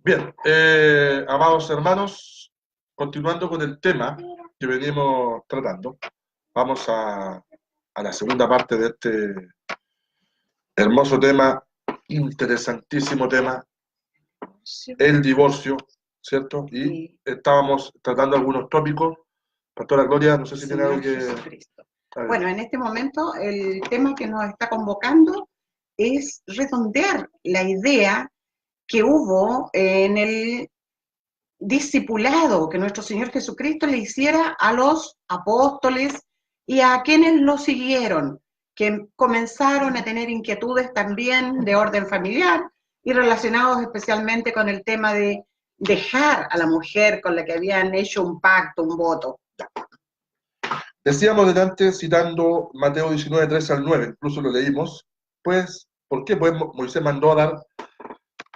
Bien, amados hermanos, continuando con el tema que venimos tratando, vamos a la segunda parte de este hermoso tema, interesantísimo tema, el divorcio, ¿cierto? Y Sí, estábamos tratando algunos tópicos. Pastora Gloria, no sé si tiene algo Señor que... Jesucristo. Bueno, Adelante. en este momento el tema que nos está convocando es redondear la idea que hubo en el discipulado que nuestro Señor Jesucristo le hiciera a los apóstoles y a quienes lo siguieron, que comenzaron a tener inquietudes también de orden familiar y relacionados especialmente con el tema de dejar a la mujer con la que habían hecho un pacto, un voto. Decíamos delante, citando Mateo 19, 13 al 9, incluso lo leímos, pues, ¿por qué? Pues Moisés mandó a dar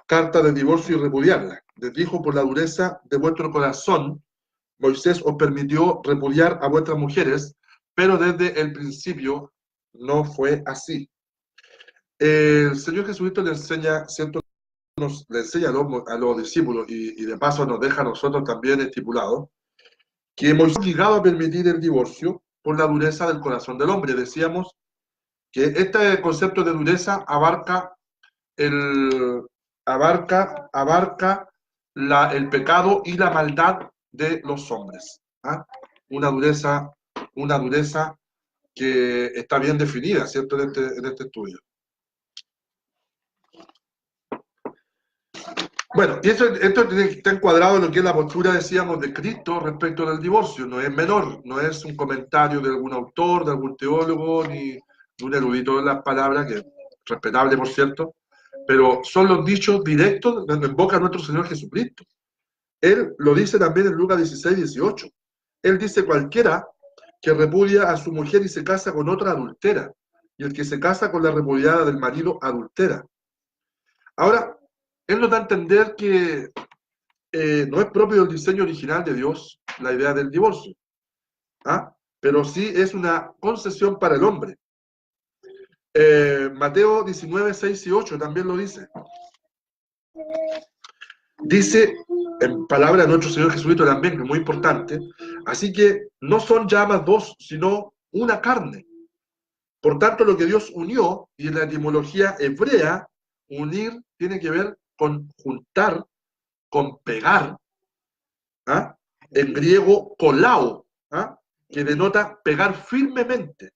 carta de divorcio y repudiarla. Les dijo: por la dureza de vuestro corazón, Moisés os permitió repudiar a vuestras mujeres, pero desde el principio no fue así. El Señor Jesucristo le enseña, ¿cierto? Le enseña a los discípulos y de paso nos deja a nosotros también estipulado que Moisés es obligado a permitir el divorcio por la dureza del corazón del hombre. Decíamos que este concepto de dureza el, abarca el pecado y la maldad de los hombres. ¿Ah? Una dureza, una dureza que está bien definida, ¿cierto?, en este estudio. Bueno, y esto está encuadrado en lo que es la postura, decíamos, de Cristo respecto del divorcio. No es menor, no es un comentario de algún autor, de algún teólogo, ni de un erudito de las palabras, que es respetable, por cierto, pero son los dichos directos en boca de nuestro Señor Jesucristo. Él lo dice también en Lucas 16, 18. Él dice: cualquiera que repudia a su mujer y se casa con otra adultera, y el que se casa con la repudiada del marido adultera. Ahora, él nos da a entender que no es propio del diseño original de Dios la idea del divorcio, ¿ah? Pero sí es una concesión para el hombre. Mateo 19, 6 y 8 también lo dice. Dice, en palabra de nuestro Señor Jesucristo también, que es muy importante: así que no son ya más dos, sino una carne. Por tanto, lo que Dios unió, y en la etimología hebrea, unir tiene que ver con juntar, con pegar, ¿ah? En griego, kolao, ¿ah? Que denota pegar firmemente,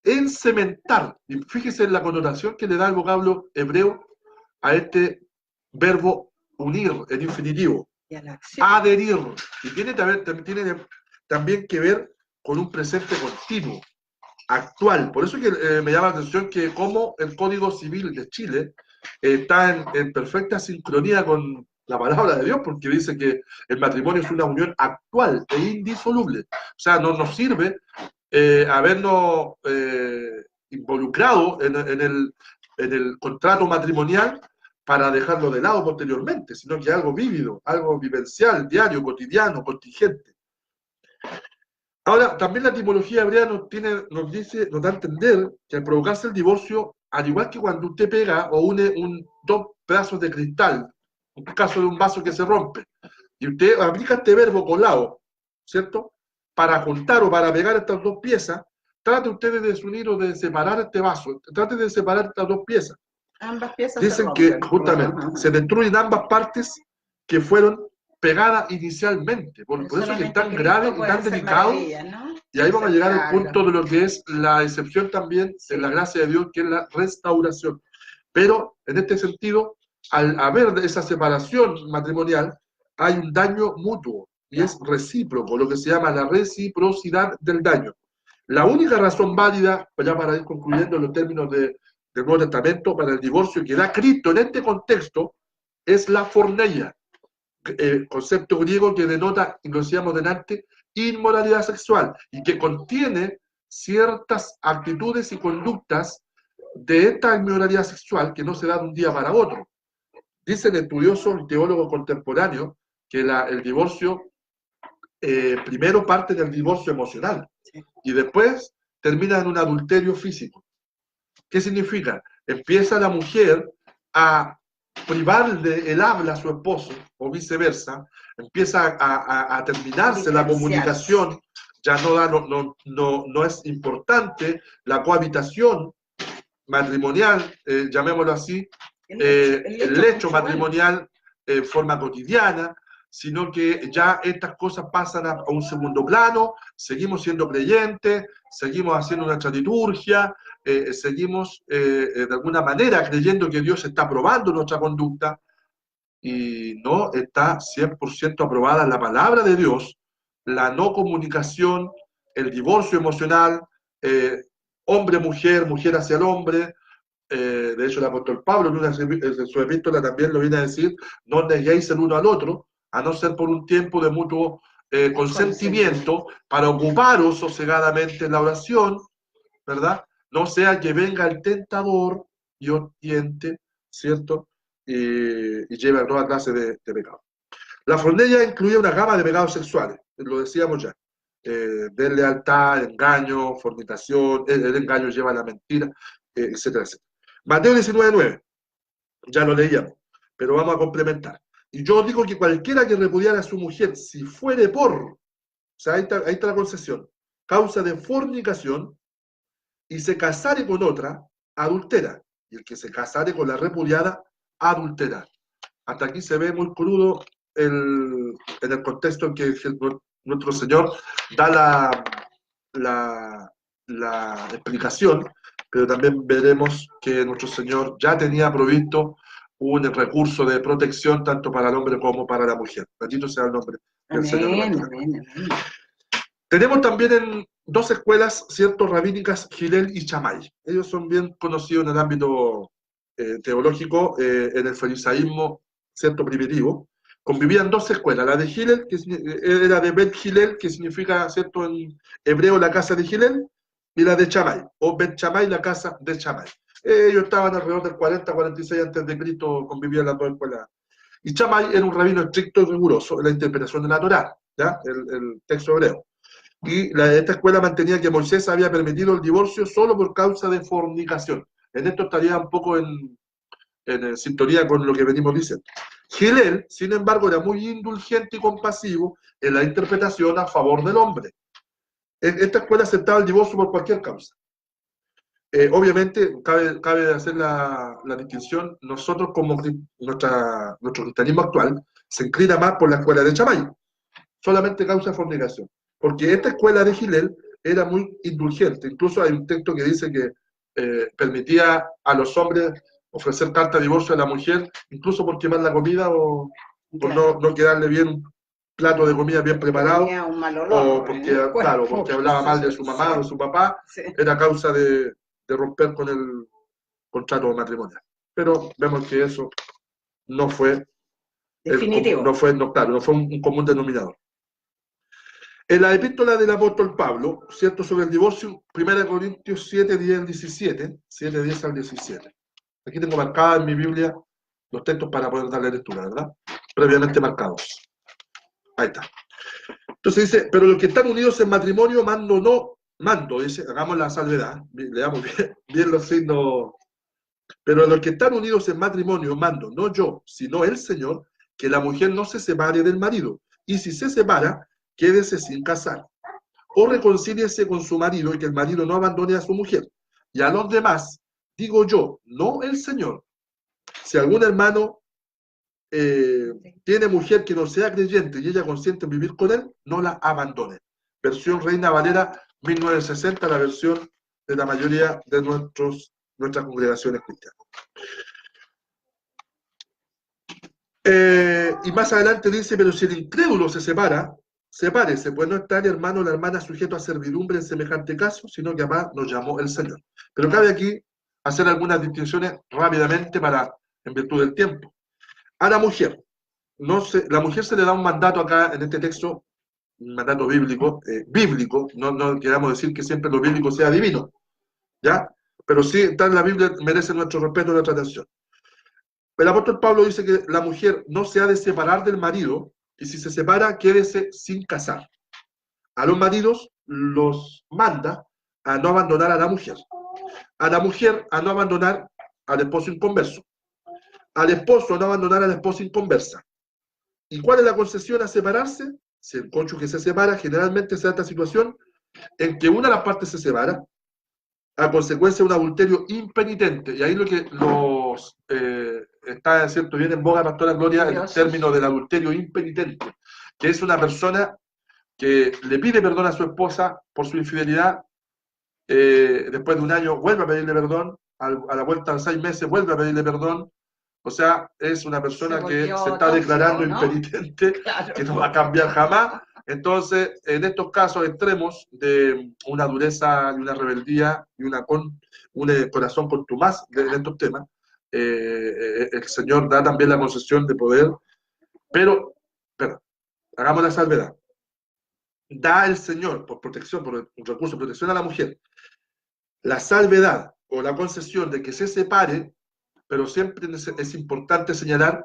encementar. Y fíjese en la connotación que le da el vocablo hebreo a este verbo unir, en infinitivo. Adherir. Y tiene también que ver con un presente continuo, actual. Por eso que me llama la atención que como el Código Civil de Chile está en perfecta sincronía con la palabra de Dios, porque dice que el matrimonio es una unión actual e indisoluble. O sea, no nos sirve habernos involucrado en el contrato matrimonial para dejarlo de lado posteriormente, sino que algo vívido, algo vivencial, diario, cotidiano, contingente. Ahora, también la etimología hebrea nos da a entender que al provocarse el divorcio, al igual que cuando usted pega o une dos pedazos de cristal, en el caso de un vaso que se rompe, y usted aplica este verbo colado, ¿cierto? Para juntar o para pegar estas dos piezas, trate usted de desunir o de separar este vaso, trate de separar estas dos piezas. Ambas piezas Dicen se que rompen. justamente se destruyen ambas partes que fueron pegadas inicialmente. Por eso que es tan grave y tan delicado. ¿No? Y ahí vamos a llegar al Exacto. punto de lo que es la excepción también Sí. en la gracia de Dios, que es la restauración. Pero en este sentido, al haber esa separación matrimonial, hay un daño mutuo y es recíproco, lo que se llama la reciprocidad del daño. La única razón válida, ya para ir concluyendo los términos del Nuevo Testamento, para el divorcio que da Cristo en este contexto, es la forneia, concepto griego que denota, y lo decíamos delante, inmoralidad sexual, y que contiene ciertas actitudes y conductas de esta inmoralidad sexual que no se da de un día para otro. Dicen estudiosos y teólogos contemporáneos que el divorcio primero parte del divorcio emocional y después termina en un adulterio físico. ¿Qué significa? Empieza la mujer a privarle el habla a su esposo, o viceversa, empieza a terminarse la comunicación, ya no es importante la cohabitación matrimonial, llamémoslo así, el lecho matrimonial en forma cotidiana, sino que ya estas cosas pasan a un segundo plano, seguimos siendo creyentes, seguimos haciendo nuestra liturgia, seguimos de alguna manera creyendo que Dios está aprobando nuestra conducta, y no está 100% aprobada la palabra de Dios, la no comunicación, el divorcio emocional, hombre-mujer, mujer hacia el hombre. De hecho, el apóstol Pablo en su epístola también lo viene a decir: no neguéis el uno al otro, a no ser por un tiempo de mutuo consentimiento, para ocuparos sosegadamente en la oración, ¿verdad? No sea que venga el tentador y os tiente, ¿cierto? Y lleve a toda clase de pecados. La fornella incluye una gama de pecados sexuales, lo decíamos ya. Deslealtad, engaño, fornicación, el engaño lleva a la mentira, etcétera, etcétera. Mateo 19:9, ya lo leíamos, pero vamos a complementar. Y yo digo que cualquiera que repudiara a su mujer, si fuere por, o sea, ahí está la concesión, causa de fornicación, y se casare con otra, adultera. Y el que se casare con la repudiada, adultera. Hasta aquí se ve muy crudo en el contexto en que nuestro Señor da la explicación, pero también veremos que nuestro Señor ya tenía provisto un recurso de protección tanto para el hombre como para la mujer. Bendito sea el nombre del Señor. Amén. Tenemos también en dos escuelas, ¿cierto?, rabínicas, Hillel y Shammai. Ellos son bien conocidos en el ámbito teológico, en el farisaísmo, ¿cierto?, primitivo. Convivían dos escuelas, la de Hillel, que era de Bet Hillel, que significa, ¿cierto?, en hebreo la casa de Hillel, y la de Shammai, o Bet Shammai, la casa de Shammai. Ellos estaban alrededor del 40-46 a.C., convivían las dos escuelas. Y Shammai era un rabino estricto y riguroso en la interpretación de la Torá, ¿ya?, el texto hebreo. Y esta escuela mantenía que Moisés había permitido el divorcio solo por causa de fornicación. En esto estaría un poco en sintonía con lo que venimos diciendo. Hillel, sin embargo, era muy indulgente y compasivo en la interpretación a favor del hombre. Esta escuela aceptaba el divorcio por cualquier causa. Obviamente, cabe hacer la distinción, nosotros como nuestro cristianismo actual se inclina más por la escuela de Shammai, solamente causa fornicación. Porque esta escuela de Hillel era muy indulgente. Incluso hay un texto que dice que permitía a los hombres ofrecer carta de divorcio a la mujer, incluso por quemar la comida o por no quedarle bien un plato de comida bien preparado, o porque, claro, porque hablaba mal de su mamá o de su papá, era causa de romper con el contrato matrimonial. Pero vemos que eso no fue definitivo. No fue un común denominador. En la epístola del apóstol Pablo, ¿cierto?, sobre el divorcio, 1 Corintios 7, 10 al 17, 7, 10 al 17. Aquí tengo marcada en mi Biblia los textos para poder darle lectura, ¿verdad? Previamente marcados. Ahí está. Entonces dice: pero los que están unidos en matrimonio, dice, hagamos la salvedad, leamos bien los signos. Pero los que están unidos en matrimonio, mando, no yo, sino el Señor, que la mujer no se separe del marido. Y si se separa, quédese sin casar, o reconcíliese con su marido, y que el marido no abandone a su mujer. Y a los demás, digo yo, no el Señor, si algún hermano tiene mujer que no sea creyente y ella consiente en vivir con él, no la abandone. Versión Reina Valera 1960, la versión de la mayoría de nuestras congregaciones cristianas. Y más adelante dice: pero si el incrédulo se separa, sepárese, pues no está el hermano o la hermana sujeto a servidumbre en semejante caso, sino que además nos llamó el Señor. Pero cabe aquí hacer algunas distinciones rápidamente en virtud del tiempo. A la mujer, la mujer se le da un mandato acá en este texto, un mandato bíblico, no queramos decir que siempre lo bíblico sea divino, ¿ya? Pero sí, está en la Biblia, merece nuestro respeto y nuestra atención. El apóstol Pablo dice que la mujer no se ha de separar del marido, y si se separa, quédese sin casar. A los maridos los manda a no abandonar a la mujer. A la mujer a no abandonar al esposo inconverso. al esposo no abandonar a la esposa inconversa. ¿Y cuál es la concesión a separarse? Si el cónyuge se separa, generalmente se da esta situación en que una de las partes se separa a consecuencia de un adulterio impenitente. Y ahí lo que está, ¿cierto?, bien en boga, Pastora Gloria, el término del adulterio impenitente, que es una persona que le pide perdón a su esposa por su infidelidad, después de un año vuelve a pedirle perdón, a la vuelta de 6 meses vuelve a pedirle perdón. O sea, es una persona que se está declarando, ¿no?, impenitente, claro, que no va a cambiar jamás. Entonces, en estos casos extremos de una dureza y una rebeldía y un corazón contumaz de estos temas, el Señor da también la concesión de poder, pero hagamos la salvedad. Da el Señor, por protección, por un recurso de protección a la mujer, la salvedad o la concesión de que se separe, pero siempre es importante señalar,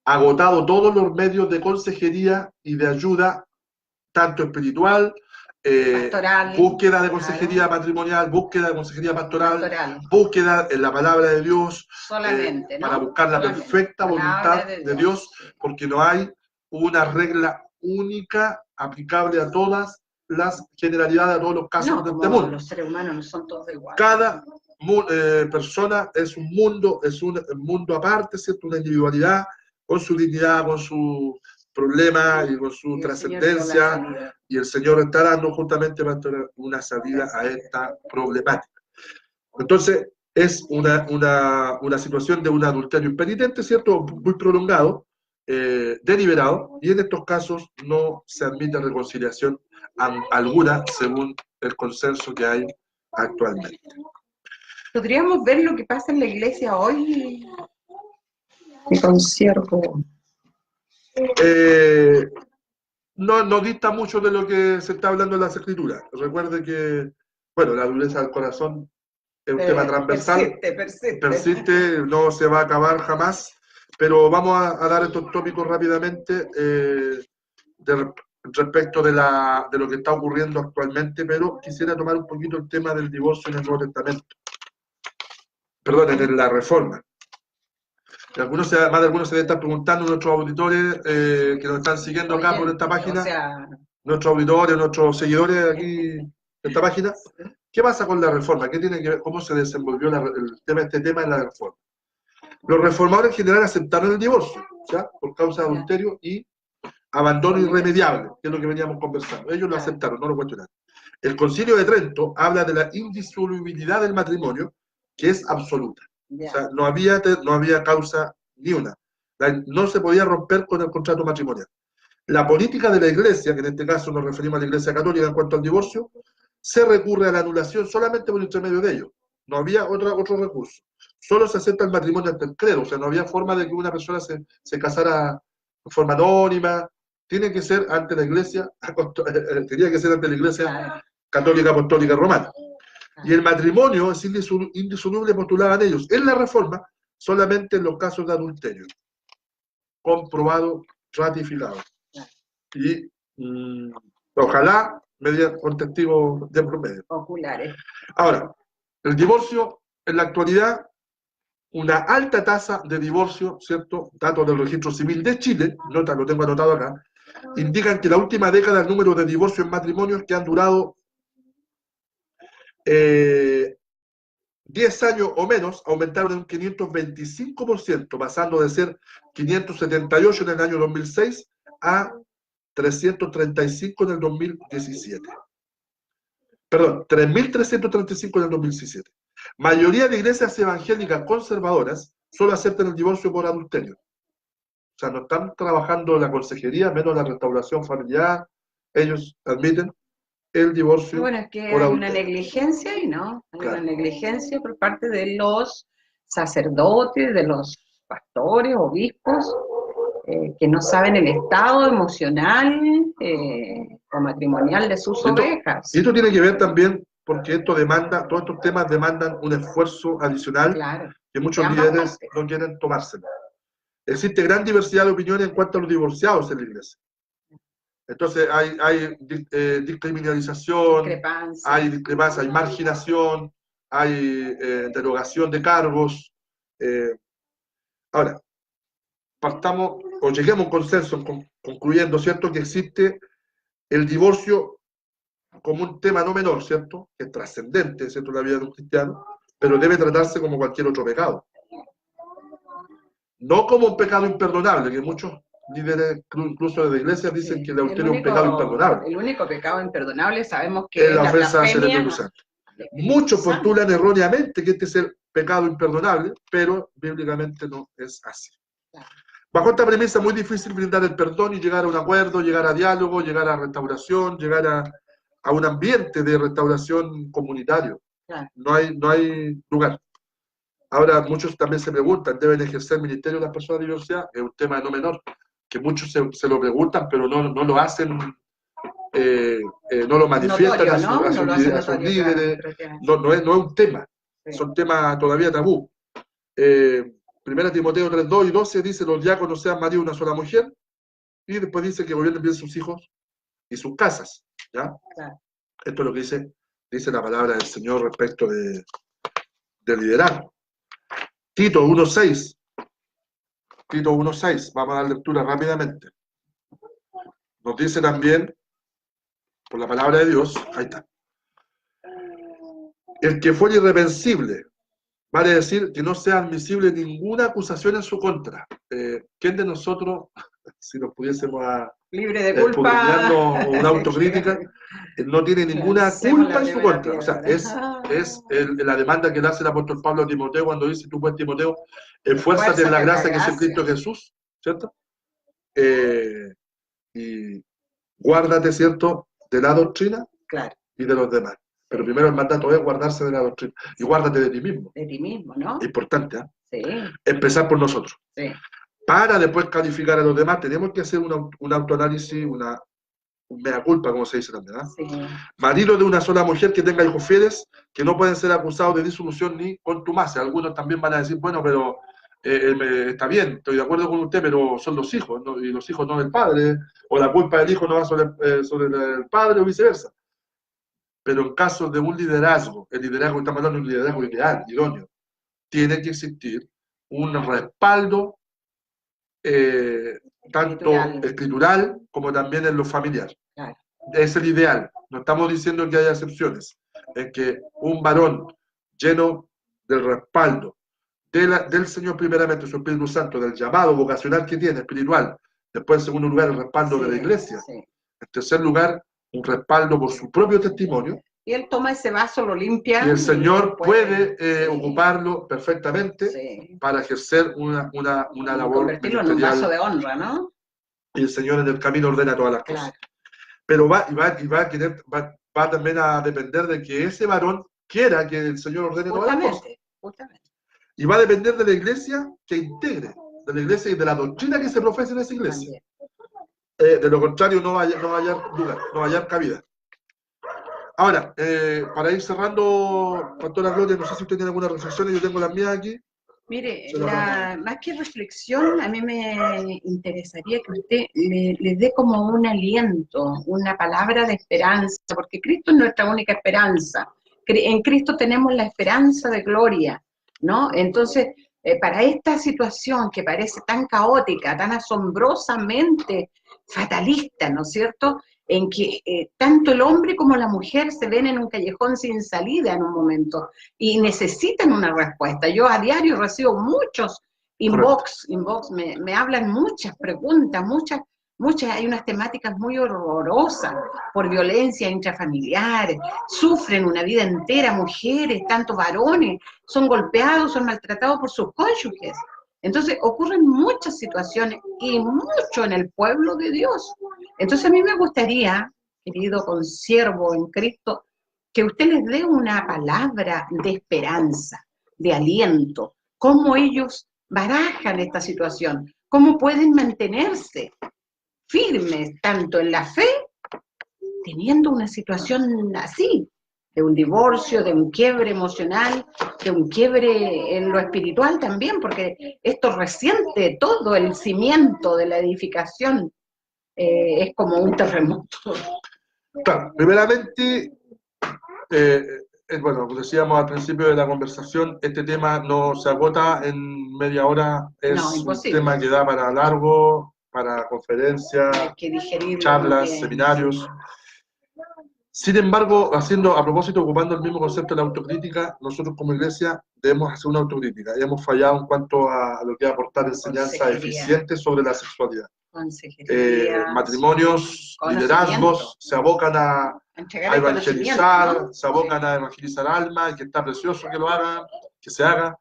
agotado todos los medios de consejería y de ayuda, tanto espiritual, pastoral, búsqueda de consejería, claro, matrimonial, búsqueda de consejería pastoral, búsqueda en la palabra de Dios, solamente, ¿no?, para buscar la perfecta voluntad de Dios, porque no hay una regla única aplicable a todas las generalidades, a todos los casos de este mundo. Los seres humanos no son todos iguales. Cada persona es un mundo aparte, ¿cierto?, una individualidad, con su dignidad, con su problema y con su trascendencia, y el Señor está dando justamente una salida a esta problemática. Entonces, es una situación de un adulterio impenitente, ¿cierto?, muy prolongado, deliberado, y en estos casos no se admite reconciliación alguna según el consenso que hay actualmente. ¿Podríamos ver lo que pasa en la iglesia hoy? Mi consiervo. No dista mucho de lo que se está hablando en las Escrituras. Recuerde que, bueno, la dureza del corazón es un tema transversal, persiste, no se va a acabar jamás, pero vamos a dar estos tópicos rápidamente respecto de lo que está ocurriendo actualmente, pero quisiera tomar un poquito el tema del divorcio en el Nuevo Testamento. Perdón, en la Reforma. Más de algunos se deben estar preguntando, nuestros auditores que nos están siguiendo acá por esta página, nuestros auditores, nuestros seguidores aquí en esta página, ¿qué pasa con la Reforma? ¿Qué tiene que ver? ¿Cómo se desenvolvió este tema en la Reforma? Los reformadores en general aceptaron el divorcio, ¿ya?, por causa de adulterio y abandono irremediable, que es lo que veníamos conversando. Ellos lo aceptaron, no lo cuestionaron. El Concilio de Trento habla de la indisolubilidad del matrimonio, que es absoluta. O sea, no había causa ni una. No se podía romper con el contrato matrimonial. La política de la Iglesia, que en este caso nos referimos a la Iglesia Católica en cuanto al divorcio, se recurre a la anulación solamente por intermedio de ellos. No había otro recurso. Solo se acepta el matrimonio ante el credo. O sea, no había forma de que una persona se casara de forma anónima. Tiene que ser ante la Iglesia, tenía que ser ante la Iglesia Católica Apostólica Romana. Y el matrimonio es indisoluble, postulaban ellos en la Reforma, solamente en los casos de adulterio. Comprobado, ratificado. Y ojalá con testigos de promedio. Oculares. Ahora, el divorcio, en la actualidad, una alta tasa de divorcio, ¿cierto? Datos del Registro Civil de Chile, lo tengo anotado acá, indican que la última década el número de divorcios en matrimonios que han durado 10 años o menos aumentaron en un 525%, pasando de ser 578 en el año 2006 a 335 en el 2017. Perdón, 3.335 en el 2017. Mayoría de iglesias evangélicas conservadoras solo aceptan el divorcio por adulterio. O sea, no están trabajando la consejería, menos la restauración familiar. Ellos admiten el divorcio. Bueno, es que hay una negligencia ahí, ¿no? Hay una negligencia por parte de los sacerdotes, de los pastores, obispos, que no saben el estado emocional o matrimonial de sus ovejas. Y esto tiene que ver también porque todos estos temas demandan un esfuerzo adicional que muchos líderes no quieren tomárselo. Existe gran diversidad de opiniones en cuanto a los divorciados en la iglesia. Entonces hay discriminalización, hay discrepancia, hay marginación, hay derogación de cargos. Ahora, partamos o lleguemos a un consenso concluyendo, ¿cierto?, que existe el divorcio como un tema no menor, ¿cierto?, que es trascendente, ¿cierto?, en la vida de un cristiano, pero debe tratarse como cualquier otro pecado. No como un pecado imperdonable, que muchos líderes, incluso de la iglesia, dicen que el adulterio es un pecado imperdonable. El único pecado imperdonable sabemos que es la ofensa hacia el blasfemia. Espíritu Santo. Muchos postulan erróneamente que este es el pecado imperdonable, pero bíblicamente no es así. Bajo esta premisa es muy difícil brindar el perdón y llegar a un acuerdo, llegar a diálogo, llegar a restauración, llegar a un ambiente de restauración comunitario. Claro. No hay lugar. Ahora, muchos también se preguntan, ¿deben ejercer ministerio las personas divorciadas? Es un tema no menor, que muchos se lo preguntan, pero no lo hacen, no lo manifiestan notorio, a sus líderes, claro, no es un tema, sí. Son temas todavía tabú. 1 Timoteo 3:2 y 12 dice, los diáconos sean marido de una sola mujer, y después dice que gobiernen bien sus hijos y sus casas, ¿ya? Claro. Esto es lo que dice la palabra del Señor respecto de liderazgo. Tito 1:6. Tito 1:6. Vamos a dar lectura rápidamente. Nos dice también, por la palabra de Dios, ahí está. El que fuere irreprensible, vale decir que no sea admisible ninguna acusación en su contra. ¿Quién de nosotros, si nos pudiésemos libre de culpa, una autocrítica, no tiene ninguna culpa en su contra? O sea, es la demanda que le hace el apóstol Pablo a Timoteo cuando dice, tú pues Timoteo, esfuérzate en la gracia que es en Cristo Jesús, ¿cierto? Y guárdate, ¿cierto?, de la doctrina, claro, y de los demás. Pero primero el mandato es guardarse de la doctrina. Y guárdate de ti mismo. De ti mismo, ¿no? Es importante, ¿eh? Sí. Empezar por nosotros. Sí. Para después calificar a los demás, tenemos que hacer un autoanálisis, un mea culpa, como se dice también, ¿eh? Sí. Marido de una sola mujer que tenga hijos fieles, que no pueden ser acusados de disolución ni contumacia. Algunos también van a decir, bueno, pero está bien, estoy de acuerdo con usted, pero son los hijos, ¿no? Y los hijos no del padre, o la culpa del hijo no va sobre el padre, o viceversa. Pero en caso de un liderazgo, el liderazgo que estamos hablando es un liderazgo ideal, idóneo, tiene que existir un respaldo tanto escritural como también en lo familiar. Claro. Es el ideal. No estamos diciendo que haya excepciones. Es que un varón lleno del respaldo del Señor primeramente, su Espíritu Santo, del llamado vocacional que tiene, espiritual, después en segundo lugar el respaldo de la iglesia, en tercer lugar un respaldo por su propio testimonio. Y él toma ese vaso, lo limpia. Y el Señor puede ocuparlo perfectamente para ejercer una labor convertirlo en un vaso de honra, ¿no? Y el Señor en el camino ordena todas las cosas. Pero va también a depender de que ese varón quiera que el Señor ordene todas las cosas. Justamente. Y va a depender de la iglesia que integre, de la iglesia y de la doctrina que se profesa en esa iglesia. De lo contrario, no va a hallar lugar, no va a hallar cabida. Ahora, para ir cerrando, Pastora Gloria, no sé si usted tiene alguna reflexión, yo tengo las mías aquí. Mire, más que reflexión, a mí me interesaría que usted le dé como un aliento, una palabra de esperanza, porque Cristo es nuestra única esperanza. En Cristo tenemos la esperanza de gloria, ¿no? Entonces, para esta situación que parece tan caótica, tan asombrosamente fatalista, ¿no es cierto?, en que tanto el hombre como la mujer se ven en un callejón sin salida en un momento y necesitan una respuesta. Yo a diario recibo muchos inbox, me hablan muchas preguntas, muchas, hay unas temáticas muy horrorosas por violencia intrafamiliar, sufren una vida entera, mujeres, tanto varones, son golpeados, son maltratados por sus cónyuges. Entonces ocurren muchas situaciones y mucho en el pueblo de Dios. Entonces a mí me gustaría, querido consiervo en Cristo, que usted les dé una palabra de esperanza, de aliento, cómo ellos barajan esta situación, cómo pueden mantenerse firmes tanto en la fe, teniendo una situación así, de un divorcio, de un quiebre emocional, de un quiebre en lo espiritual también, porque esto resiente todo el cimiento de la edificación, es como un terremoto. Claro, primeramente, bueno, como decíamos al principio de la conversación, este tema no se agota en media hora, es No, un imposible. tema que da para largo, para conferencias, Hay que digerirlo charlas, porque- seminarios. Sin embargo, a propósito, ocupando el mismo concepto de la autocrítica, nosotros como iglesia debemos hacer una autocrítica. Y hemos fallado en cuanto a lo que es aportar enseñanza Consejería. eficiente sobre la sexualidad. Consejería, Matrimonios, conocimiento. liderazgos, se abocan a entregar a el conocimiento, evangelizar, ¿no? se abocan a evangelizar almas, que está precioso que lo hagan, que se haga,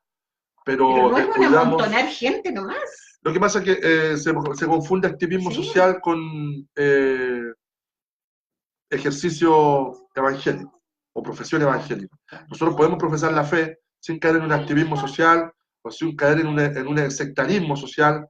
Pero pero no es un descuidamos. amontonar gente nomás. Lo que pasa es que se confunde activismo Sí. social con ejercicio evangélico o profesión evangélica. Nosotros podemos profesar la fe sin caer en un activismo social o sin caer en un sectarismo social.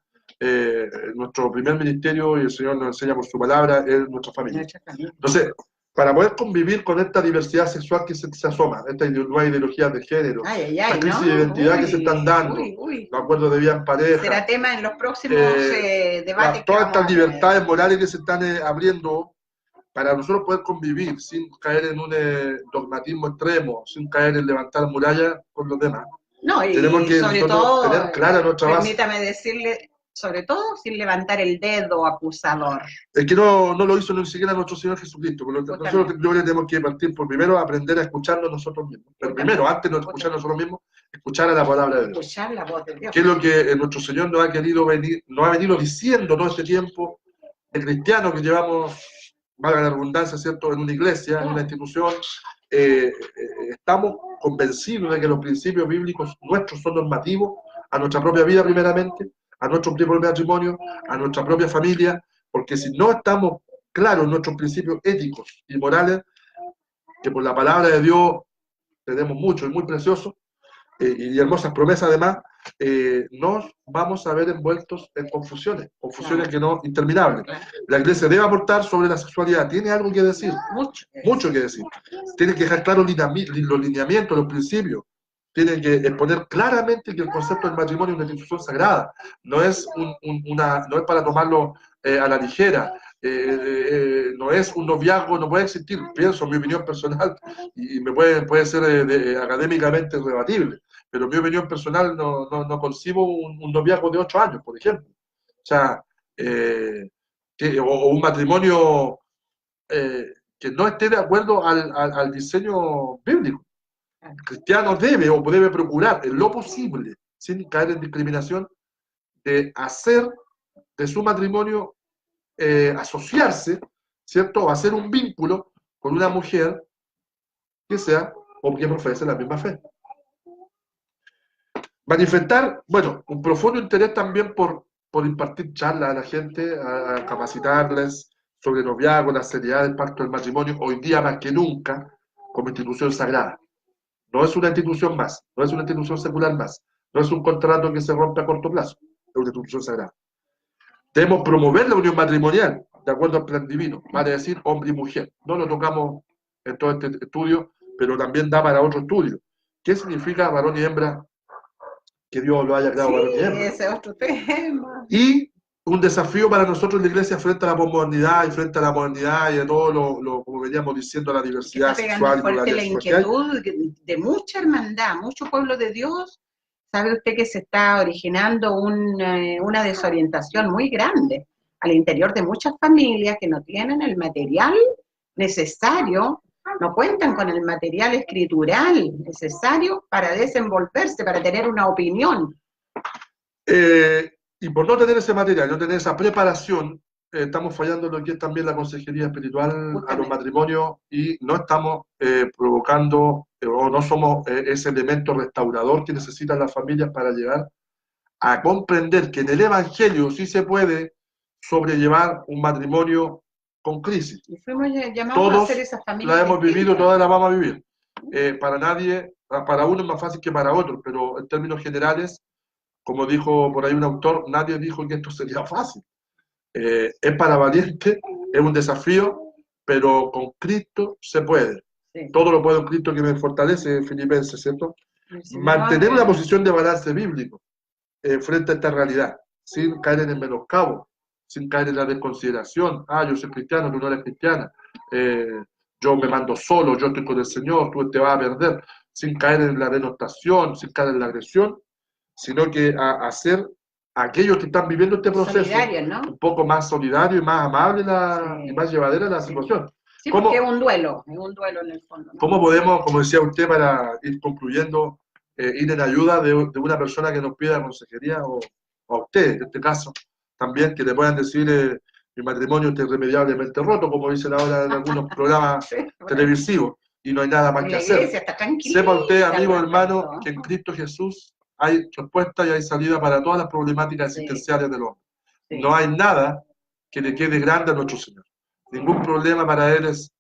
Nuestro primer ministerio, y el Señor nos enseña por su palabra, es nuestra familia. Entonces, para poder convivir con esta diversidad sexual que se asoma, estas nuevas ideologías de género, la crisis de identidad que se están dando, los acuerdos de vida en pareja, será tema en los próximos debates. todas estas libertades morales que se están abriendo, para nosotros poder convivir sin caer en un dogmatismo extremo, sin caer en levantar murallas con los demás. No, y tenemos que sobre nosotros todo, tener clara nuestra base. permítame decirle, sobre todo sin levantar el dedo acusador. Es que no lo hizo ni siquiera nuestro Señor Jesucristo. Nosotros yo creo que tenemos que partir por primero aprender a escucharnos nosotros mismos. Pero primero, antes de escucharnos nosotros mismos, escuchar a la palabra de Dios. Escuchar la voz de Dios. Que es lo que nuestro Señor nos ha venido diciendo todo este tiempo, el cristiano que llevamos, valga la redundancia, ¿cierto?, en una iglesia, en una institución, estamos convencidos de que los principios bíblicos nuestros son normativos a nuestra propia vida primeramente, a nuestro propio matrimonio, a nuestra propia familia, porque si no estamos claros en nuestros principios éticos y morales, que por la palabra de Dios tenemos mucho y muy precioso, y hermosas promesas además, nos vamos a ver envueltos en confusiones Claro. que no interminables. Claro. La iglesia debe aportar sobre la sexualidad, tiene algo que decir, mucho que decir. Tiene que dejar claros los lineamientos, los principios. Tiene que exponer claramente que el concepto del matrimonio es una institución sagrada, no es, no es para tomarlo a la ligera, no es un noviazgo, no puede existir, pienso, en mi opinión personal, y puede ser académicamente rebatible, pero en mi opinión personal no concibo un noviazgo de 8 años, por ejemplo. O sea, o un matrimonio que no esté de acuerdo al diseño bíblico. El cristiano debe procurar en lo posible, sin caer en discriminación, de hacer de su matrimonio asociarse, ¿cierto? O hacer un vínculo con una mujer que sea o que profese la misma fe. Manifestar, bueno, un profundo interés también por impartir charlas a la gente, a capacitarles sobre el noviazgo, la seriedad del pacto del matrimonio, hoy día más que nunca, como institución sagrada. No es una institución más, no es una institución secular más, no es un contrato que se rompe a corto plazo, es una institución sagrada. Debemos promover la unión matrimonial, de acuerdo al plan divino, vale decir hombre y mujer. No lo tocamos en todo este estudio, pero también da para otro estudio. ¿Qué significa varón y hembra? Que Dios lo haya creado varón y hembra. Ese es otro tema. Y un desafío para nosotros en la iglesia frente a la posmodernidad y frente a la modernidad y a todo lo como veníamos diciendo, la diversidad Está sexual pegando y fuerte la inquietud de mucha hermandad, mucho pueblo de Dios. Sabe usted que se está originando una desorientación muy grande al interior de muchas familias que no tienen el material necesario, no cuentan con el material escritural necesario para desenvolverse, para tener una opinión. Y por no tener ese material, no tener esa preparación, estamos fallando en lo que es también la consejería espiritual a los matrimonios y no estamos provocando o no somos ese elemento restaurador que necesitan las familias para llegar a comprender que en el Evangelio sí se puede sobrellevar un matrimonio con crisis. Y fuimos llamados Todos a hacer esas familias. la hemos vivido, todas las vamos a vivir. Para nadie, para uno es más fácil que para otro, pero en términos generales, como dijo por ahí un autor, nadie dijo que esto sería fácil. Es para valientes, es un desafío, pero con Cristo se puede. Sí. Todo lo puedo en Cristo que me fortalece, Filipenses, ¿cierto? Sí, mantener una posición de balance bíblico frente a esta realidad, sin caer en el menoscabo, sin caer en la desconsideración. Yo soy cristiano, tú no eres cristiana. yo me mando solo, yo estoy con el Señor, tú te vas a perder, sin caer en la denostación, sin caer en la agresión, sino que a hacer a aquellos que están viviendo este proceso solidario, ¿no? un poco más solidario y más amable Sí. y más llevadera la situación. Sí, ¿Cómo, porque es un duelo en el fondo, ¿no? ¿Cómo podemos, como decía usted, para ir concluyendo, ir en ayuda de una persona que nos pida consejería o a usted, en este caso, también que le puedan decir mi matrimonio está irremediablemente roto, como dicen ahora en algunos programas Sí, bueno. televisivos, y no hay nada más Y que la hacer? iglesia está tranquila. Sepa usted, amigo al hermano, respecto. que en Cristo Jesús hay respuesta y hay salida para todas las problemáticas Sí. existenciales del hombre. Sí. No hay nada que le quede grande a nuestro Señor. Ningún problema para Él es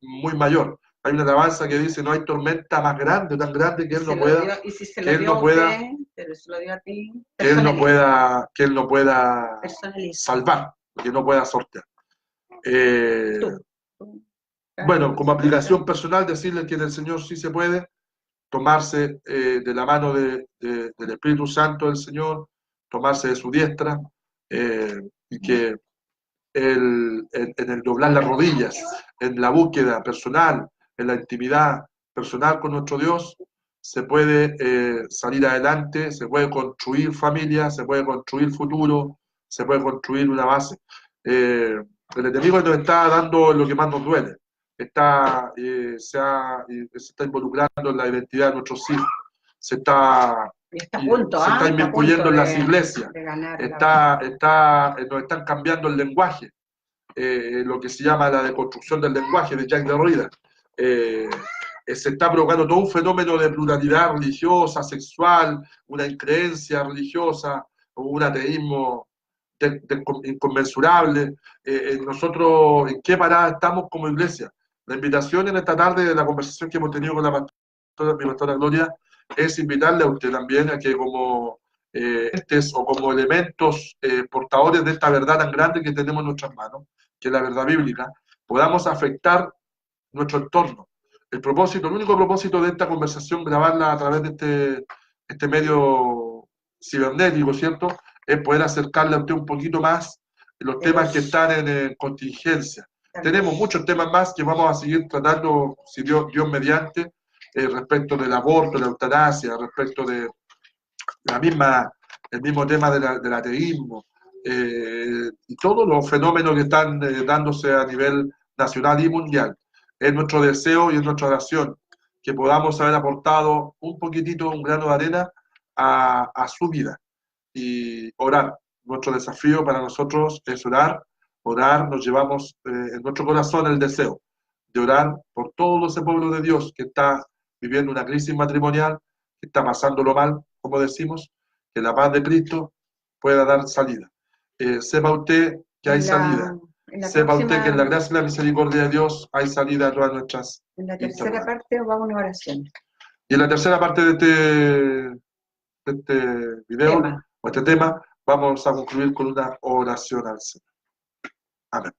muy mayor. Hay una alabanza que dice, no hay tormenta más grande, tan grande que Él no pueda, Y si se que lo Él dio no a pueda, usted, pero se lo dio a ti, que Él no pueda, personaliza. salvar, que no pueda sortear. Tú. Bueno, como aplicación personal, decirle que en el Señor sí se puede, tomarse de la mano del Espíritu Santo del Señor, tomarse de su diestra, y que en el doblar las rodillas, en la búsqueda personal, en la intimidad personal con nuestro Dios, se puede salir adelante, se puede construir familia, se puede construir futuro, se puede construir una base. El enemigo nos está dando lo que más nos duele, se está involucrando en la identidad de nuestros hijos, se está se está inmiscuyendo en las iglesias, nos están cambiando el lenguaje, lo que se llama la deconstrucción del lenguaje de Jacques Derrida. Se está provocando todo un fenómeno de pluralidad religiosa, sexual, una increencia religiosa, un ateísmo inconmensurable. Nosotros, ¿en qué parada estamos como iglesia? La invitación en esta tarde de la conversación que hemos tenido con la pastora, mi pastora Gloria, es invitarle a usted también a que como o como elementos portadores de esta verdad tan grande que tenemos en nuestras manos, que es la verdad bíblica, podamos afectar nuestro entorno. El único propósito de esta conversación, grabarla a través de este medio cibernético, ¿cierto? Es poder acercarle a usted un poquito más los temas que están en contingencia. Tenemos muchos temas más que vamos a seguir tratando, si Dios mediante, respecto del aborto, de la eutanasia, respecto de el mismo tema del ateísmo, y todos los fenómenos que están dándose a nivel nacional y mundial. Es nuestro deseo y es nuestra oración que podamos haber aportado un poquitito, un grano de arena a su vida y orar. Nuestro desafío para nosotros es orar. Orar, nos llevamos en nuestro corazón el deseo de orar por todo ese pueblo de Dios que está viviendo una crisis matrimonial, que está pasándolo mal, como decimos, que la paz de Cristo pueda dar salida. Sepa usted que hay salida. Sepa usted que en la gracia y la misericordia de Dios hay salida a todas nuestras. En la tercera parte va una oración. Y en la tercera parte de este video, o este tema, vamos a concluir con una oración al Señor. Amén.